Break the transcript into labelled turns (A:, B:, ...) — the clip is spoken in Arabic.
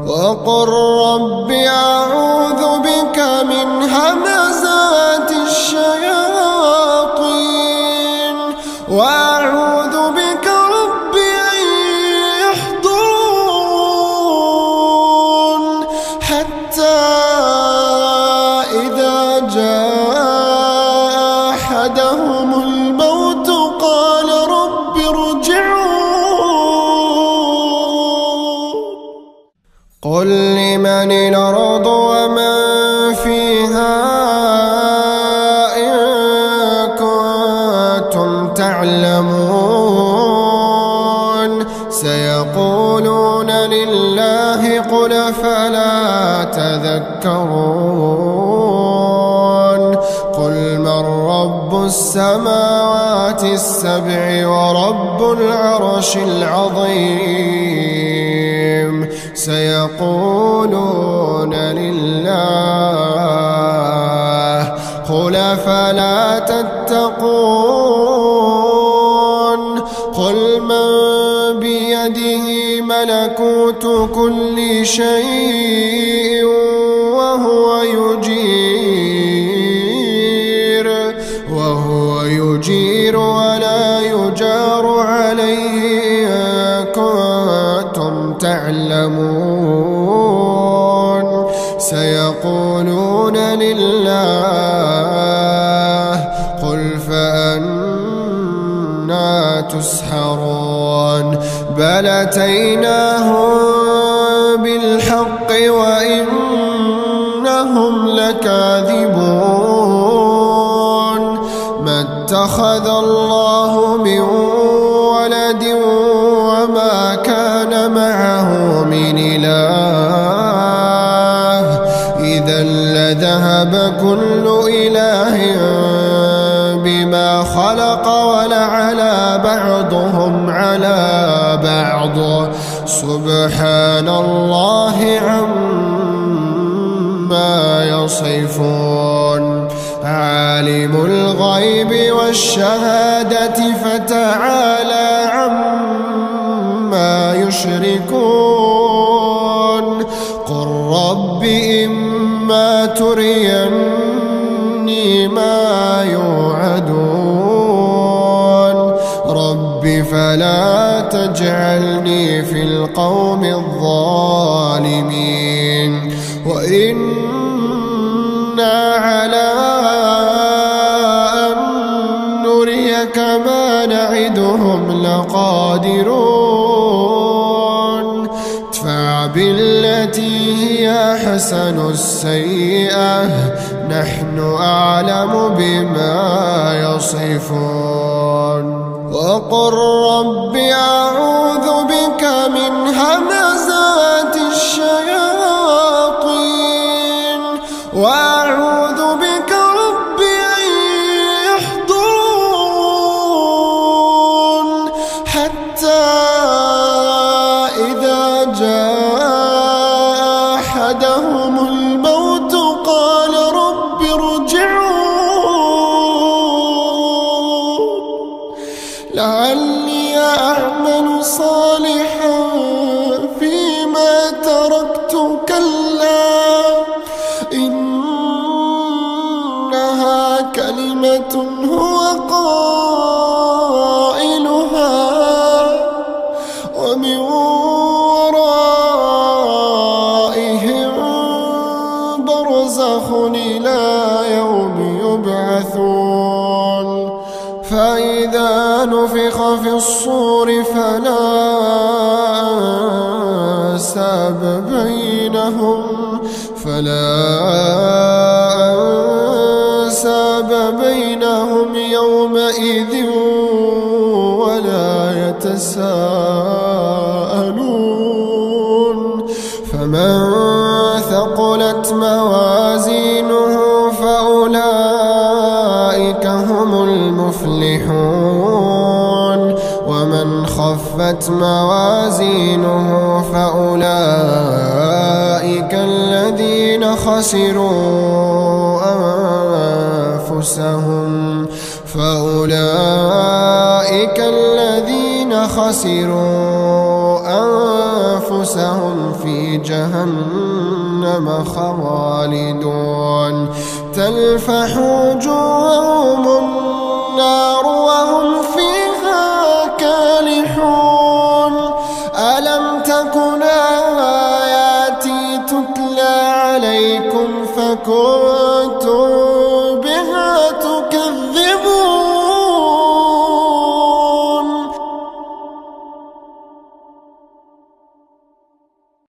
A: وقل رب أعوذ بك من همزات الشياطين وأعوذ بك رب أن يحضرون حتى إذا جاء أحدهم الموت قال رب ارجعون قل لمن الأرض ومن فيها إن كنتم تعلمون سيقولون لله قل فلا تذكرون قل من رب السماوات السبع ورب العرش العظيم سيقولون لله قل فلا تتقون قل من بيده ملكوت كل شيء وهو يجير ولا يجار عليه إن كنتم تعلمون سيقولون لله قل فأنى تسحرون بل أتيناهم بالحق وإنهم لكاذبون ما اتخذ الله من ولد وما كان معه من إله إذا لذهب كل إله بما خلق ولعلى بعضهم على بعض سبحان الله عما يصفون عالم الغيب والشهادة فتعالى عما يشركون قل رب إما تريني ما يوعدون رب فلا تجعلني في القوم الظالمين وإنا على أن نريك ما نعدهم لقادرون ادفع بالتي هي أحسن السيئة نحن أعلم بما يصفون وقل رب أعوذ بك من همزات الشياطين وأعوذ بك رب أن يحضرون حتى إذا جاء أحدهم الموت قال رب ارجعون لعلي أعمل صالحا فيما تركت كلا إنها كلمة هو قائلها ومن ورائهم برزخ إلى يوم يبعثون فإذا نفخ في الصور فلا أنساب بينهم يومئذ ولا يتساءلون فمن ثقلت موازينه فأولئك هم المفلحون ومن خفت موازينه فأولئك الذين خسروا أنفسهم فأولئك الذين خسروا أنفسهم أنفسهم في جهنم خالدون تلفح وجوههم النار وهم فيها كالحون ألم تكن آياتي تتلى عليكم فكنتم